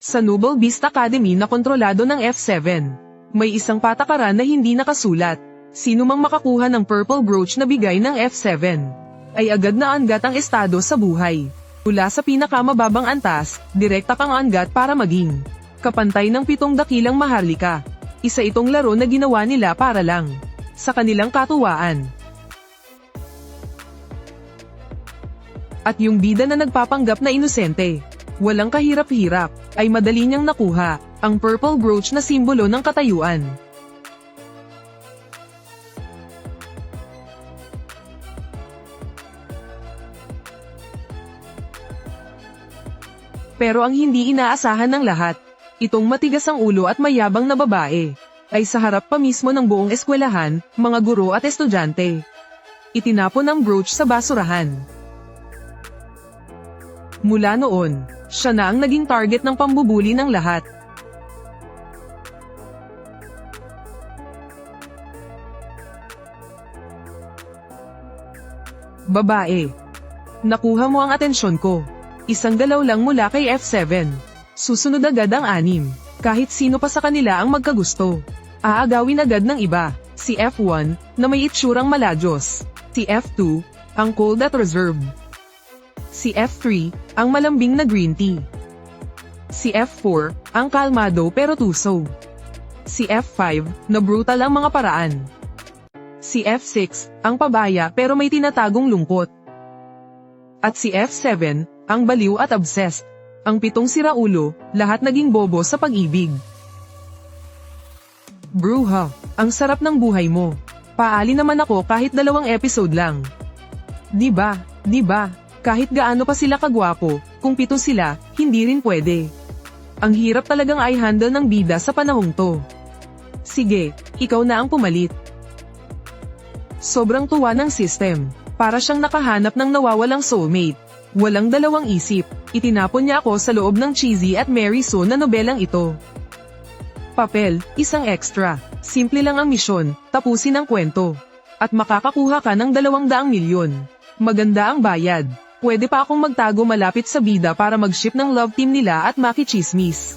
Sa Noble Beast Academy na kontrolado ng F7, may isang patakaran na hindi nakasulat. Sino mang makakuha ng purple brooch na bigay ng F7, ay agad na angat ang estado sa buhay. Mula sa pinakamababang antas, direkta kang angat para maging kapantay ng 7 dakilang maharlika. Isa itong laro na ginawa nila para lang sa kanilang katuwaan. At yung bida na nagpapanggap na inosente, walang kahirap-hirap, ay madali niyang nakuha ang purple brooch na simbolo ng katayuan. Pero ang hindi inaasahan ng lahat, itong matigas ang ulo at mayabang na babae, ay sa harap pa mismo ng buong eskwelahan, mga guro at estudyante. Itinapon ang brooch sa basurahan. Mula noon, siya na ang naging target ng pambubuli ng lahat. Babae. Nakuha mo ang atensyon ko. Isang galaw lang mula kay F7. Susunod agad ang 6. Kahit sino pa sa kanila ang magkagusto. Aagawin agad ng iba. Si F1, na may itsurang maladyos. Si F2, ang cold at reserved. Si F3, ang malambing na green tea. Si F4, ang kalmado pero tuso. Si F5, na brutal ang mga paraan. Si F6, ang pabaya pero may tinatagong lungkot. At si F7, ang baliw at obsessed. Ang 7 siraulo, lahat naging bobo sa pag-ibig. Bruha, ang sarap ng buhay mo. Paali naman ako kahit 2 episode lang. Diba? Kahit gaano pa sila kagwapo, kung 7 sila, hindi rin pwede. Ang hirap talagang i-handle ng bida sa panahong to. Sige, ikaw na ang pumalit. Sobrang tuwa ng system. Para siyang nakahanap ng nawawalang soulmate. Walang dalawang isip, itinapon niya ako sa loob ng cheesy at Mary Sue na nobelang ito. Papel, isang extra. Simple lang ang misyon, tapusin ang kwento. At makakakuha ka ng 200 milyon. Maganda ang bayad. Pwede pa akong magtago malapit sa bida para mag-ship ng love team nila at makichismis.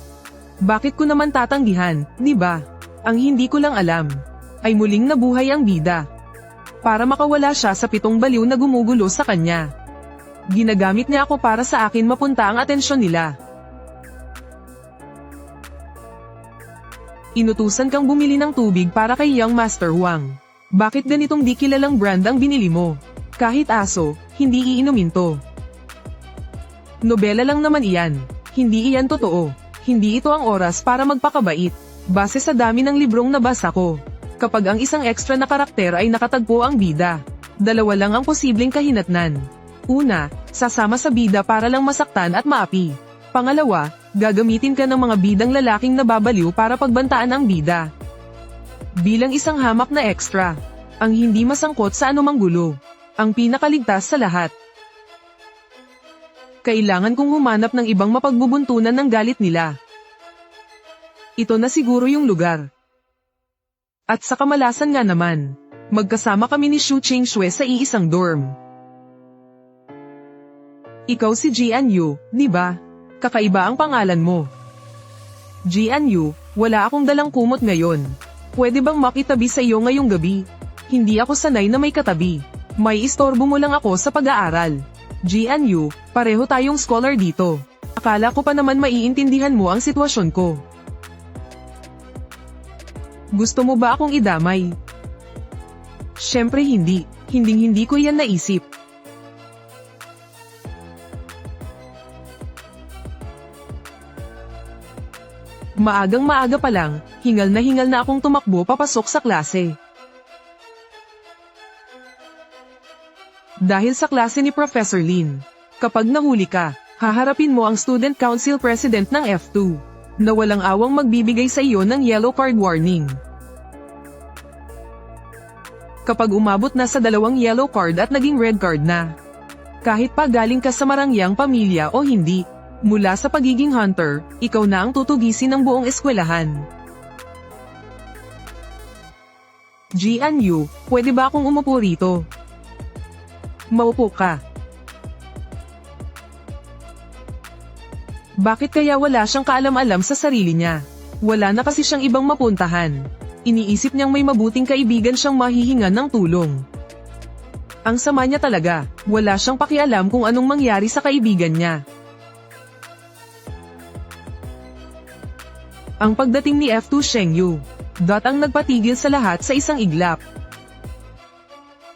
Bakit ko naman tatanggihan, di ba? Ang hindi ko lang alam, ay muling nabuhay ang bida. Para makawala siya sa 7 baliw na gumugulo sa kanya. Ginagamit niya ako para sa akin mapunta ang atensyon nila. Inutusan kang bumili ng tubig para kay Young Master Wang. Bakit ganitong di kilalang brand ang binili mo? Kahit aso, hindi iinumin to. Nobela lang naman iyan. Hindi iyan totoo. Hindi ito ang oras para magpakabait. Base sa dami ng librong nabasa ko. Kapag ang isang extra na karakter ay nakatagpo ang bida, 2 lang ang posibleng kahinatnan. Una, sasama sa bida para lang masaktan at maapi. Pangalawa, gagamitin ka ng mga bidang lalaking nababaliw para pagbantaan ang bida. Bilang isang hamak na extra, ang hindi masangkot sa anumang gulo, ang pinakaligtas sa lahat. Kailangan kong humanap ng ibang mapagbubuntunan ng galit nila. Ito na siguro yung lugar. At sa kamalasan nga naman, magkasama kami ni Xu Qingxue sa iisang dorm. Ikaw si Jian Yu, di ba? Kakaiba ang pangalan mo. Jian Yu, wala akong dalang kumot ngayon. Pwede bang makitabi sa iyo ngayong gabi? Hindi ako sanay na may katabi. May istorbo mo lang ako sa pag-aaral. Jian Yu, pareho tayong scholar dito. Akala ko pa naman maiintindihan mo ang sitwasyon ko. Gusto mo ba akong idamay? Siyempre hindi. Hinding-hindi ko yan naisip. Maagang-maaga pa lang, hingal na akong tumakbo papasok sa klase. Dahil sa klase ni Professor Lin, kapag nahuli ka, haharapin mo ang Student Council President ng F2, na walang awang magbibigay sa iyo ng yellow card warning. Kapag umabot na sa 2 yellow card at naging red card na, kahit pa galing ka sa marangyang pamilya o hindi, mula sa pagiging hunter, ikaw na ang tutugisin ng buong eskwelahan. Jian Yu, pwede ba akong umupo rito? Maupo ka. Bakit kaya wala siyang kaalam-alam sa sarili niya? Wala na kasi siyang ibang mapuntahan. Iniisip niyang may mabuting kaibigan siyang mahihingan ng tulong. Ang sama niya talaga, wala siyang pakialam kung anong mangyari sa kaibigan niya. Ang pagdating ni F2 Shengyu, ang nagpatigil sa lahat sa isang iglap.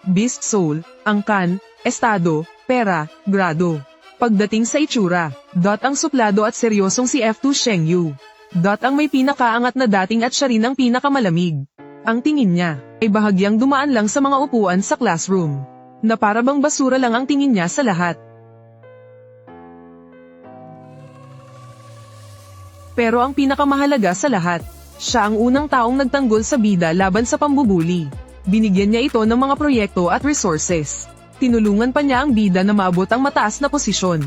Beast Soul, angkan, estado, pera, grado. Pagdating sa itsura, ang suplado at seryosong si F2 Shengyu. Ang may pinakaangat na dating at siya rin ang pinakamalamig. Ang tingin niya ay bahagyang dumaan lang sa mga upuan sa classroom, na para bang basura lang ang tingin niya sa lahat. Pero ang pinakamahalaga sa lahat, siya ang unang taong nagtanggol sa bida laban sa pambubuli. Binigyan niya ito ng mga proyekto at resources. Tinulungan pa niya ang bida na maabot ang mataas na posisyon.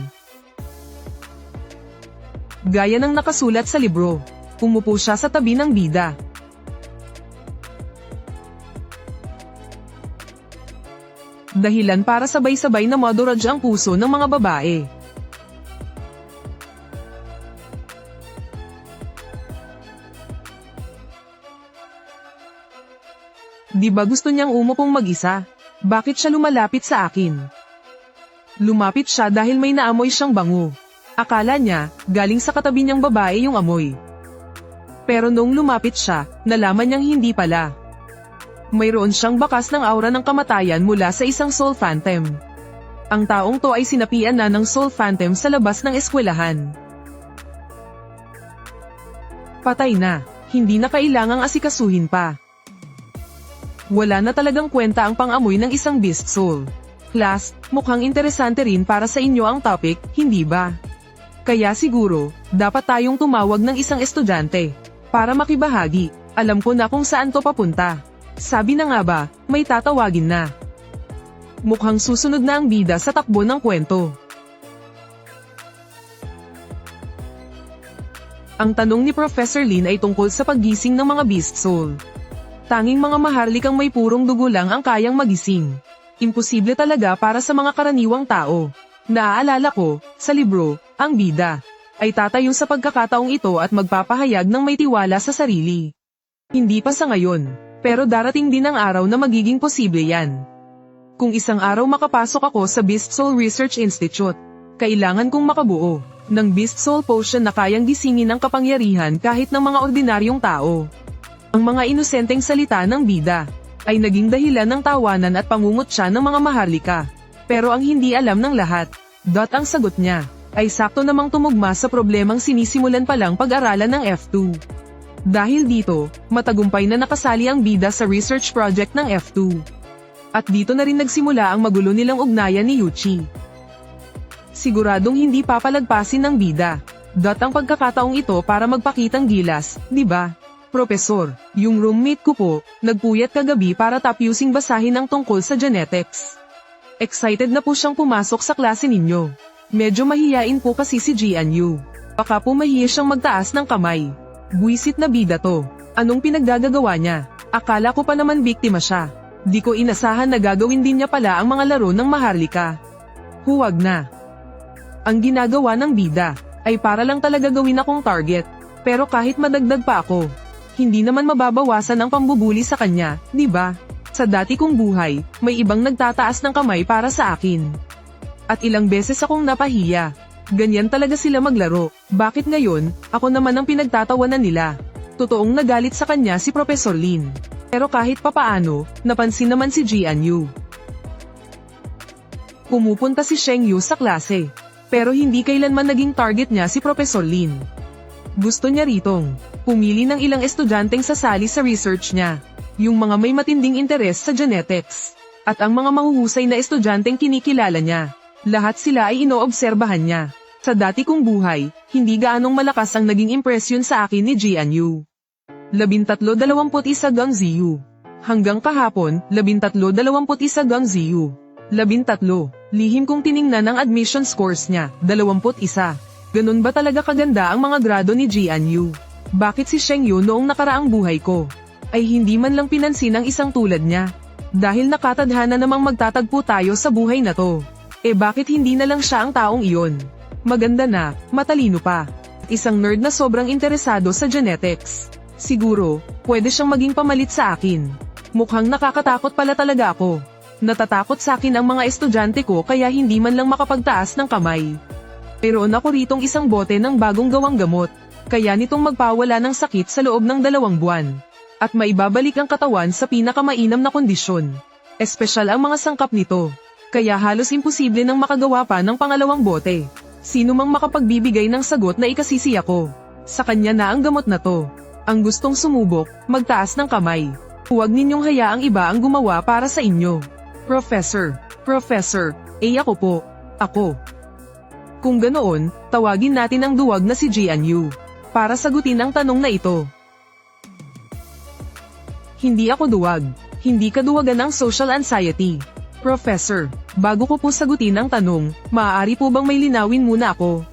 Gaya ng nakasulat sa libro, umupo siya sa tabi ng bida. Dahilan para sabay-sabay na maduraj ang puso ng mga babae. Di ba gusto niyang umupong mag-isa? Bakit siya lumalapit sa akin? Lumapit siya dahil may naamoy siyang bango. Akala niya, galing sa katabi niyang babae yung amoy. Pero nung lumapit siya, nalaman niyang hindi pala. Mayroon siyang bakas ng aura ng kamatayan mula sa isang soul phantom. Ang taong to ay sinapian na ng soul phantom sa labas ng eskwelahan. Patay na, hindi na kailangang asikasuhin pa. Wala na talagang kwenta ang pang-amoy ng isang beast soul. Class, mukhang interesante rin para sa inyo ang topic, hindi ba? Kaya siguro, dapat tayong tumawag ng isang estudyante para makibahagi. Alam ko na kung saan to papunta. Sabi na nga ba, may tatawagin na. Mukhang susunod na ang bida sa takbo ng kwento. Ang tanong ni Professor Lin ay tungkol sa paggising ng mga beast soul. Tanging mga maharlikang may purong dugo lang ang kayang magising. Imposible talaga para sa mga karaniwang tao. Naaalala ko, sa libro, ang bida ay tatayo sa pagkakataong ito at magpapahayag ng may tiwala sa sarili. Hindi pa sa ngayon, pero darating din ang araw na magiging posible yan. Kung isang araw makapasok ako sa Beast Soul Research Institute, kailangan kong makabuo ng Beast Soul Potion na kayang gisingin ang kapangyarihan kahit ng mga ordinaryong tao. Ang mga inosenteng salita ng bida ay naging dahilan ng tawanan at pangungutya ng mga maharlika. Pero ang hindi alam ng lahat, ang sagot niya, ay sakto namang tumugma sa problemang sinisimulan pa lang pag-aralan ng F2. Dahil dito, matagumpay na nakasali ang bida sa research project ng F2. At dito na rin nagsimula ang magulo nilang ugnayan ni Yuchi. Siguradong hindi papalagpasin ng bida. Ang pagkakataong ito para magpakitang gilas, di ba? Profesor, yung roommate ko po, nagpuyat kagabi para tapusing basahin ang tungkol sa genetics. Excited na po siyang pumasok sa klase ninyo. Medyo mahiyain po kasi si Jianyu. Baka po mahiya siyang magtaas ng kamay. Buisit na bida to. Anong pinaggagawa niya? Akala ko pa naman biktima siya. Di ko inasahan na gagawin din niya pala ang mga laro ng maharlika. Huwag na. Ang ginagawa ng bida ay para lang talaga gawin akong target. Pero kahit madagdag pa ako, hindi naman mababawasan ang pambubuli sa kanya, di ba? Sa dati kong buhay, may ibang nagtataas ng kamay para sa akin. At ilang beses akong napahiya. Ganyan talaga sila maglaro. Bakit ngayon, ako naman ang pinagtatawanan nila? Totoong nagalit sa kanya si Professor Lin. Pero kahit papaano, napansin naman si Jianyu. Pumupunta si Shengyu sa klase. Pero hindi kailanman naging target niya si Professor Lin. Gusto niya ritong pumili ng ilang estudyanteng sasali sa research niya, yung mga may matinding interes sa genetics, at ang mga mahuhusay na estudyanteng kinikilala niya. Lahat sila ay inoobserbahan niya. Sa dati kong buhay, hindi gaanong malakas ang naging impresyon sa akin ni Jianyu. 13-21 gang Ziyu. Hanggang kahapon, 13-21 gang Ziyu. 13. Lihim kong tiningnan ang admission scores niya, 21. Ganun ba talaga kaganda ang mga grado ni Jianyu? Bakit si Shengyu noong nakaraang buhay ko ay hindi man lang pinansin ang isang tulad niya? Dahil nakatadhana namang magtatagpo tayo sa buhay na to. Bakit hindi na lang siya ang taong iyon? Maganda na, matalino pa. Isang nerd na sobrang interesado sa genetics. Siguro, pwede siyang maging pamalit sa akin. Mukhang nakakatakot pala talaga ako. Natatakot sa akin ang mga estudyante ko kaya hindi man lang makapagtaas ng kamay. Meron ako ritong isang bote ng bagong gawang gamot. Kaya nitong magpawala ng sakit sa loob ng 2 buwan. At maibabalik ang katawan sa pinakamainam na kondisyon. Espesyal ang mga sangkap nito. Kaya halos imposible nang makagawa pa ng pangalawang bote. Sino mang makapagbibigay ng sagot na ikasisi ako. Sa kanya na ang gamot na to. Ang gustong sumubok, magtaas ng kamay. Huwag ninyong hayaang iba ang gumawa para sa inyo. Professor, ako po. Ako. Kung ganoon, tawagin natin ang duwag na si Jian-Yu. Para sagutin ang tanong na ito. Hindi ako duwag. Hindi kaduwagan ng social anxiety. Professor, bago ko po sagutin ang tanong, maaari po bang may linawin muna ako?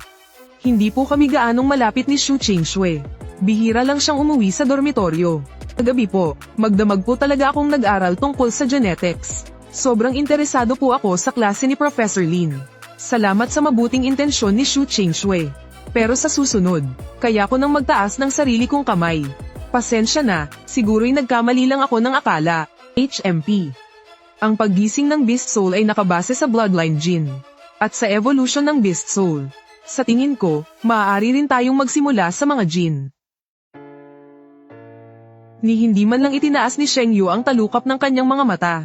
Hindi po kami gaanong malapit ni Xu Qingshui. Bihira lang siyang umuwi sa dormitoryo. Kagabi po, magdamag po talaga akong nag-aral tungkol sa genetics. Sobrang interesado po ako sa klase ni Professor Lin. Salamat sa mabuting intensyon ni Xu Qingshui. Pero sa susunod, kaya ko nang magtaas ng sarili kong kamay. Pasensya na, siguro'y nagkamali lang ako ng akala. HMP. Ang paggising ng Beast Soul ay nakabase sa Bloodline Gene. At sa evolution ng Beast Soul. Sa tingin ko, maaari rin tayong magsimula sa mga gene. Hindi man lang itinaas ni Sheng Yu ang talukap ng kanyang mga mata.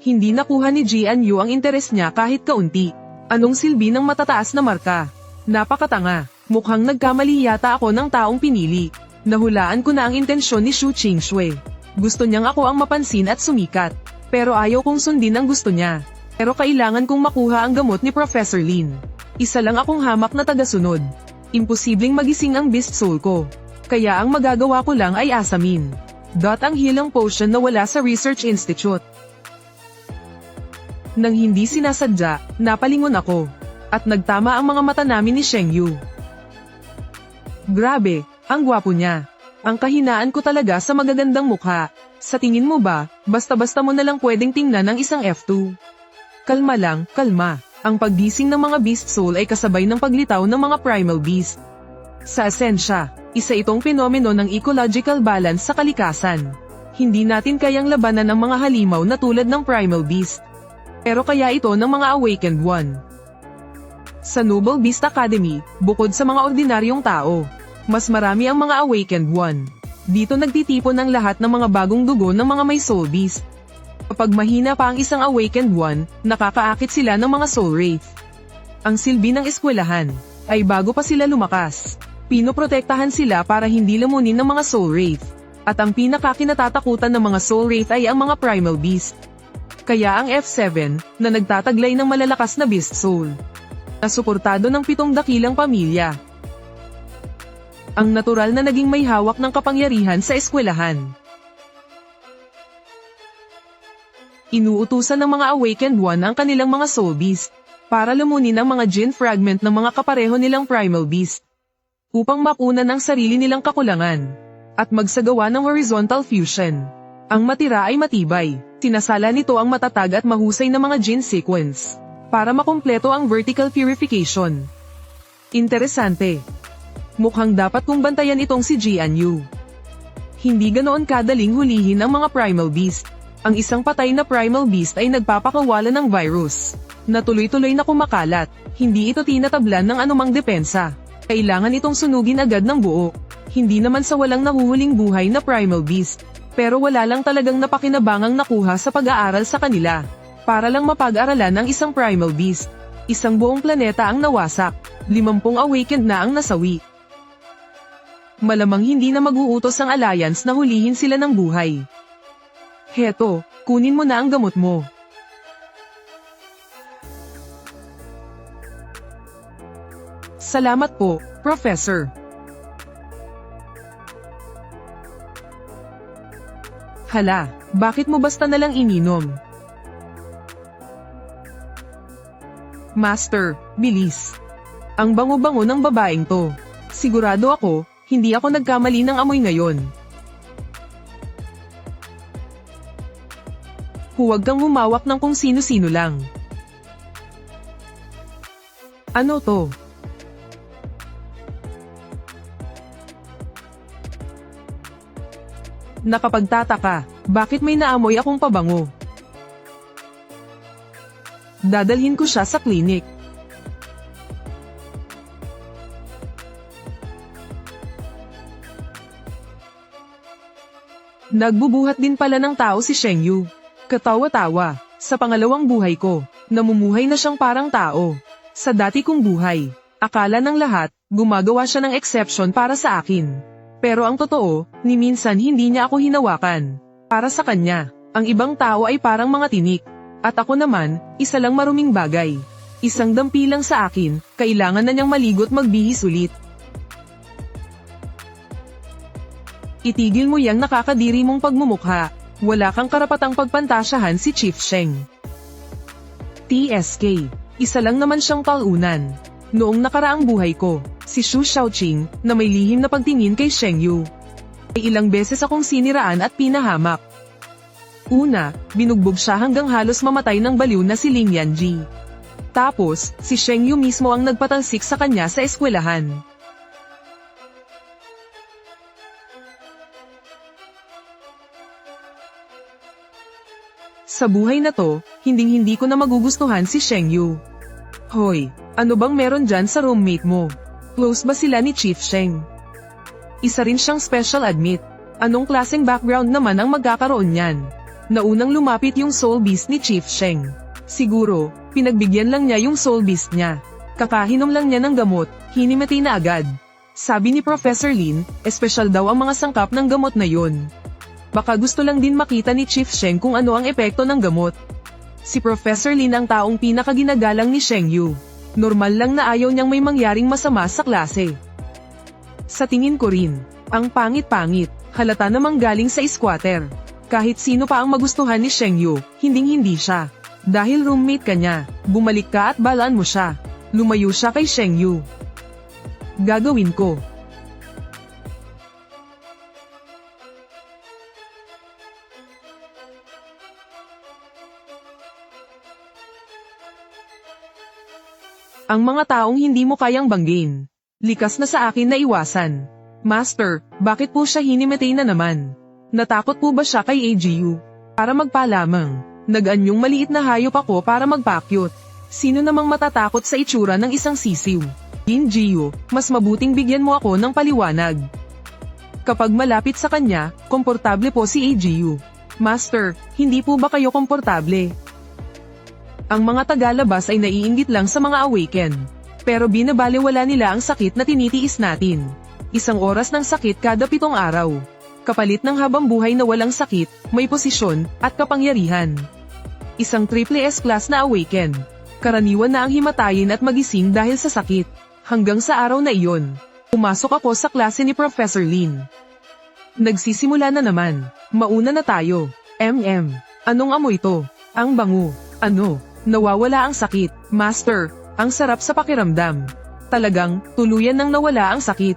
Hindi nakuha ni Jian Yu ang interes niya kahit kaunti. Anong silbi ng matataas na marka? Napakatanga. Mukhang nagkamali yata ako ng taong pinili. Nahulaan ko na ang intensyon ni Xu Qingshui. Gusto niyang ako ang mapansin at sumikat. Pero ayaw kong sundin ang gusto niya. Pero kailangan kong makuha ang gamot ni Professor Lin. Isa lang akong hamak na tagasunod. Imposibleng magising ang Beast Soul ko. Kaya ang magagawa ko lang ay asamin. Ang healing potion na wala sa Research Institute. Nang hindi sinasadya, napalingon ako. At nagtama ang mga mata namin ni Sheng Yu. Grabe, ang gwapo niya. Ang kahinaan ko talaga sa magagandang mukha. Sa tingin mo ba, basta-basta mo na lang pwedeng tingnan ng isang F2? Kalma lang, kalma. Ang paggising ng mga Beast Soul ay kasabay ng paglitaw ng mga Primal Beast. Sa esensya, isa itong fenomeno ng ecological balance sa kalikasan. Hindi natin kayang labanan ang mga halimaw na tulad ng Primal Beast. Pero kaya ito ng mga Awakened One. Sa Noble Beast Academy, bukod sa mga ordinaryong tao, mas marami ang mga Awakened One. Dito nagtitipon ang lahat ng mga bagong dugo ng mga may Soul Beast. Kapag mahina pa ang isang Awakened One, nakakaakit sila ng mga Soul Wraith. Ang silbi ng eskwelahan ay bago pa sila lumakas. Pinoprotektahan sila para hindi lamunin ng mga Soul Wraith. At ang pinakakinatatakutan ng mga Soul Wraith ay ang mga Primal Beast. Kaya ang F7, na nagtataglay ng malalakas na Beast Soul, na suportado ng 7 dakilang pamilya. Ang natural na naging may hawak ng kapangyarihan sa eskwelahan. Inuutusan ng mga Awakened One ang kanilang mga Soul Beast, para lamunin ang mga gene fragment ng mga kapareho nilang Primal Beast, upang mapunan ang sarili nilang kakulangan, at magsagawa ng horizontal fusion. Ang matira ay matibay, sinasala nito ang matatag at mahusay na mga gene sequence, para makumpleto ang vertical purification. Interesante. Mukhang dapat kong bantayan itong si Jian-Yu. Hindi ganoon kadaling hulihin ang mga Primal Beast. Ang isang patay na Primal Beast ay nagpapakawala ng virus, na tuloy-tuloy na kumakalat. Hindi ito tinatablan ng anumang depensa. Kailangan itong sunugin agad ng buo. Hindi naman sa walang nahuhuling buhay na Primal Beast. Pero wala lang talagang napakinabangang nakuha sa pag-aaral sa kanila. Para lang mapag-aralan ang isang Primal Beast. Isang buong planeta ang nawasak. 50 awakened na ang nasawi. Malamang hindi na mag-uutos ang Alliance na hulihin sila ng buhay. Heto, kunin mo na ang gamot mo. Salamat po, Professor. Hala, bakit mo basta nalang ininom? Master, bilis. Ang bango-bango ng babaeng to. Sigurado ako, hindi ako nagkamali ng amoy ngayon. Huwag kang humawak ng kung sino-sino lang. Ano to? Nakapagtataka, bakit may naamoy akong pabango? Dadalhin ko siya sa klinik. Nagbubuhat din pala ng tao si Sheng Yu. Katawa-tawa, sa pangalawang buhay ko, namumuhay na siyang parang tao. Sa dati kong buhay, akala ng lahat, gumagawa siya ng exception para sa akin. Pero ang totoo, ni minsan hindi niya ako hinawakan. Para sa kanya, ang ibang tao ay parang mga tinik. At ako naman, isa lang maruming bagay. Isang dampi lang sa akin, kailangan na niyang maligo't magbihis ulit. Itigil mo yang nakakadiri mong pagmumukha. Wala kang karapatang pagpantasyahan si Chief Sheng. TSK, isa lang naman siyang talunan. Noong nakaraang buhay ko, si Xu Xiaoqing, na may lihim na pagtingin kay Sheng Yu, ay ilang beses akong siniraan at pinahamak. Una, binugbog siya hanggang halos mamatay ng baliw na si Ling Yanji. Tapos, si Sheng Yu mismo ang nagpatalsik sa kanya sa eskwelahan. Sa buhay na to, hinding-hindi ko na magugustuhan si Sheng Yu. Hoy, ano bang meron dyan sa roommate mo? Close ba sila ni Chief Sheng? Isa rin siyang special admit. Anong klaseng background naman ang magkakaroon niyan? Naunang lumapit yung soul beast ni Chief Sheng. Siguro, pinagbigyan lang niya yung soul beast niya. Kakahinom lang niya ng gamot, hinimati na agad. Sabi ni Professor Lin, espesyal daw ang mga sangkap ng gamot na yun. Baka gusto lang din makita ni Chief Sheng kung ano ang epekto ng gamot. Si Professor Lin ang taong pinakaginagalang ni Sheng Yu. Normal lang na ayaw niyang may mangyaring masama sa klase. Sa tingin ko rin, ang pangit-pangit, halata namang galing sa squatter. Kahit sino pa ang magustuhan ni Sheng Yu, hinding-hindi siya. Dahil roommate ka niya, bumalik ka at balaan mo siya. Lumayo siya kay Sheng Yu. Gagawin ko. Ang mga taong hindi mo kayang banggin. Likas na sa akin na iwasan. Master, bakit po siya hinimatay na naman? Natakot po ba siya kay AGU? Para magpalamang, nag-anyong maliit na hayop ako para magpakyut. Sino namang matatakot sa itsura ng isang sisiw? Injiu, mas mabuting bigyan mo ako ng paliwanag. Kapag malapit sa kanya, komportable po si AGU. Master, hindi po ba kayo komportable? Ang mga tagalabas ay naiinggit lang sa mga awaken. Pero binabaliwala nila ang sakit na tinitiis natin. 1 oras ng sakit kada 7 araw. Kapalit ng habang buhay na walang sakit, may posisyon, at kapangyarihan. Isang triple S class na awaken. Karaniwan na ang himatayin at magising dahil sa sakit. Hanggang sa araw na iyon, pumasok ako sa klase ni Professor Lin. Nagsisimula na naman. Mauna na tayo. Anong amoy to? Ang bango. Ano? Nawawala ang sakit. Master, ang sarap sa pakiramdam. Talagang, tuluyan nang nawala ang sakit.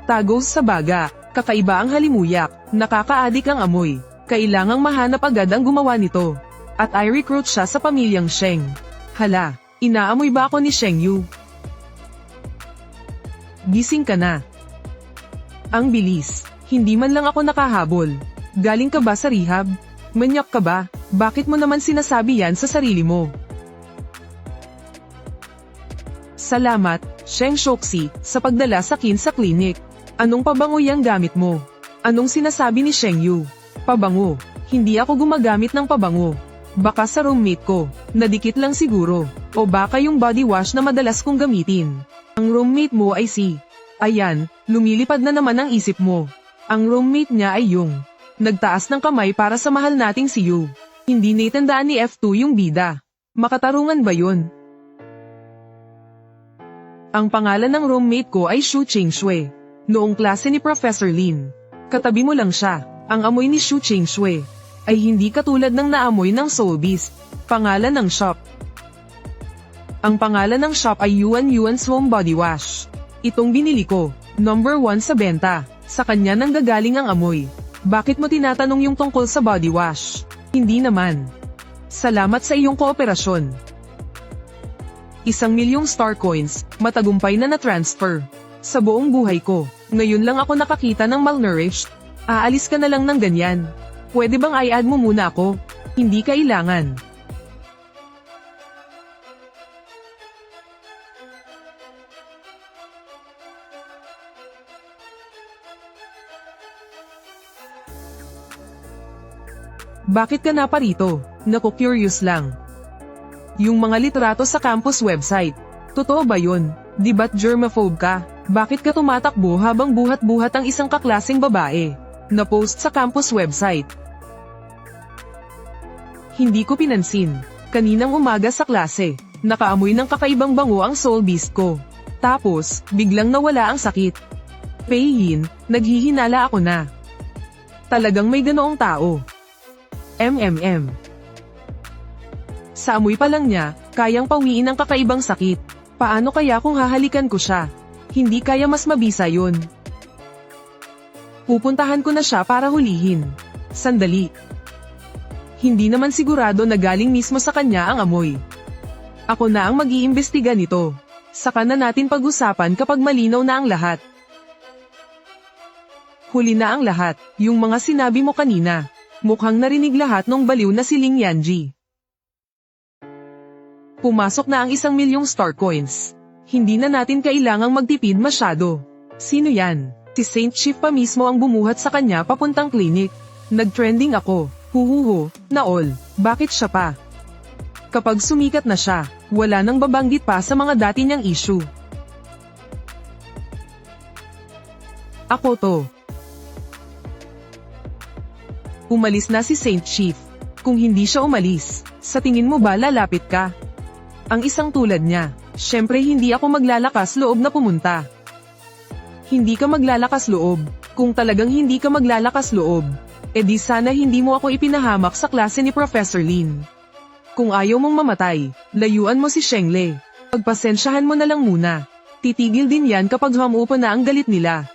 Tagos sa baga, kakaiba ang halimuyak, nakakaadik ang amoy. Kailangang mahanap agad ang gumawa nito. At i-recruit siya sa pamilyang Sheng. Hala, inaamoy ba ako ni Sheng Yu? Gising ka na. Ang bilis, hindi man lang ako nakahabol. Galing ka ba sa rehab? Manyak ka ba? Bakit mo naman sinasabi yan sa sarili mo? Salamat, Sheng Shoxi, sa pagdala sa akin sa klinik. Anong pabango yang gamit mo? Anong sinasabi ni Sheng Yu? Pabango. Hindi ako gumagamit ng pabango. Baka sa roommate ko, nadikit lang siguro. O baka yung body wash na madalas kong gamitin. Ang roommate mo ay si... Ayan, lumilipad na naman ang isip mo. Ang roommate niya ay yung... Nagtaas ng kamay para sa mahal nating si Yu. Hindi naitandaan ni F2 yung bida. Makatarungan ba yun? Ang pangalan ng roommate ko ay Xu Qingshui. Noong klase ni Professor Lin. Katabi mo lang siya. Ang amoy ni Xu Qingshui ay hindi katulad ng naamoy ng Soul Beast. Pangalan ng shop. Ang pangalan ng shop ay Yuan's Home Body Wash. Itong binili ko, number 1 sa benta. Sa kanya nanggagaling ang amoy. Bakit mo tinatanong yung tungkol sa body wash? Hindi naman. Salamat sa iyong kooperasyon. 1,000,000 star coins, matagumpay na na-transfer. Sa buong buhay ko, ngayon lang ako nakakita ng malnourished. Aalis ka na lang ng ganyan. Pwede bang i-add mo muna ako? Hindi kailangan. Bakit ka na parito? Naku, curious lang. Yung mga litrato sa campus website. Totoo ba yun? Di ba't germaphobe ka? Bakit ka tumatakbo habang buhat-buhat ang isang kaklaseng babae? Na-post sa campus website. Hindi ko pinansin. Kaninang umaga sa klase, nakaamoy ng kakaibang bango ang soul beast ko. Tapos, biglang nawala ang sakit. Peihin, naghihinala ako na. Talagang may ganoong tao. Sa amoy pa lang niya, kayang pawiin ang kakaibang sakit. Paano kaya kung hahalikan ko siya? Hindi kaya mas mabisa yun. Pupuntahan ko na siya para hulihin. Sandali. Hindi naman sigurado na galing mismo sa kanya ang amoy. Ako na ang mag-iimbestiga nito. Saka na natin pag-usapan kapag malinaw na ang lahat. Huli na ang lahat, yung mga sinabi mo kanina. Mukhang narinig lahat nung baliw na si Ling Yanji. Pumasok na ang 1,000,000 star coins. Hindi na natin kailangang magtipid masyado. Sino yan? Si Saint Chief pa mismo ang bumuhat sa kanya papuntang clinic. Nag-trending ako. Huhuhu, naol. Bakit siya pa? Kapag sumikat na siya, wala nang babanggit pa sa mga dati niyang issue. Ako to. Umalis na si Saint Chief. Kung hindi siya umalis, sa tingin mo ba lalapit ka? Ang isang tulad niya, syempre hindi ako maglalakas loob na pumunta. Hindi ka maglalakas loob. Kung talagang hindi ka maglalakas loob, edi sana hindi mo ako ipinahamak sa klase ni Professor Lin. Kung ayaw mong mamatay, layuan mo si Shengle. Pagpasensyahan mo na lang muna. Titigil din yan kapag humupa na ang galit nila.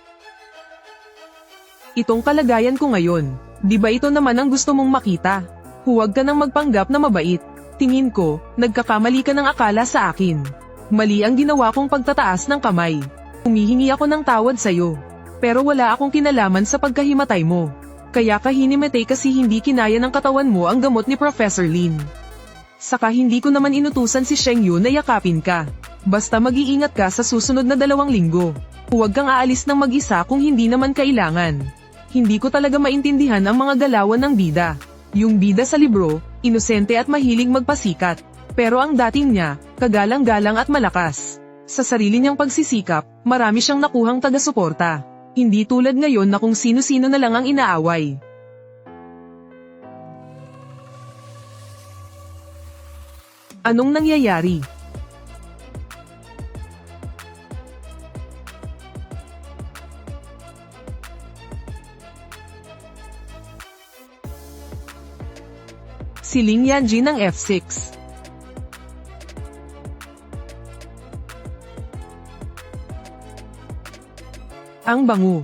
Itong kalagayan ko ngayon. Di ba ito naman ang gusto mong makita? Huwag ka nang magpanggap na mabait. Tingin ko, nagkakamali ka ng akala sa akin. Mali ang ginawa kong pagtataas ng kamay. Humihingi ako ng tawad sa'yo. Pero wala akong kinalaman sa pagkahimatay mo. Kaya ka hinimatay kasi hindi kinaya ng katawan mo ang gamot ni Professor Lin. Saka hindi ko naman inutusan si Sheng Yu na yakapin ka. Basta mag-iingat ka sa susunod na 2 linggo. Huwag kang aalis ng mag-isa kung hindi naman kailangan. Hindi ko talaga maintindihan ang mga galawan ng bida. Yung bida sa libro, inosente at mahilig magpasikat. Pero ang dating niya, kagalang-galang at malakas. Sa sarili niyang pagsisikap, marami siyang nakuhang taga-suporta. Hindi tulad ngayon na kung sino-sino na lang ang inaaway. Anong nangyayari? Si Ling Yanji ng F6. Ang bango.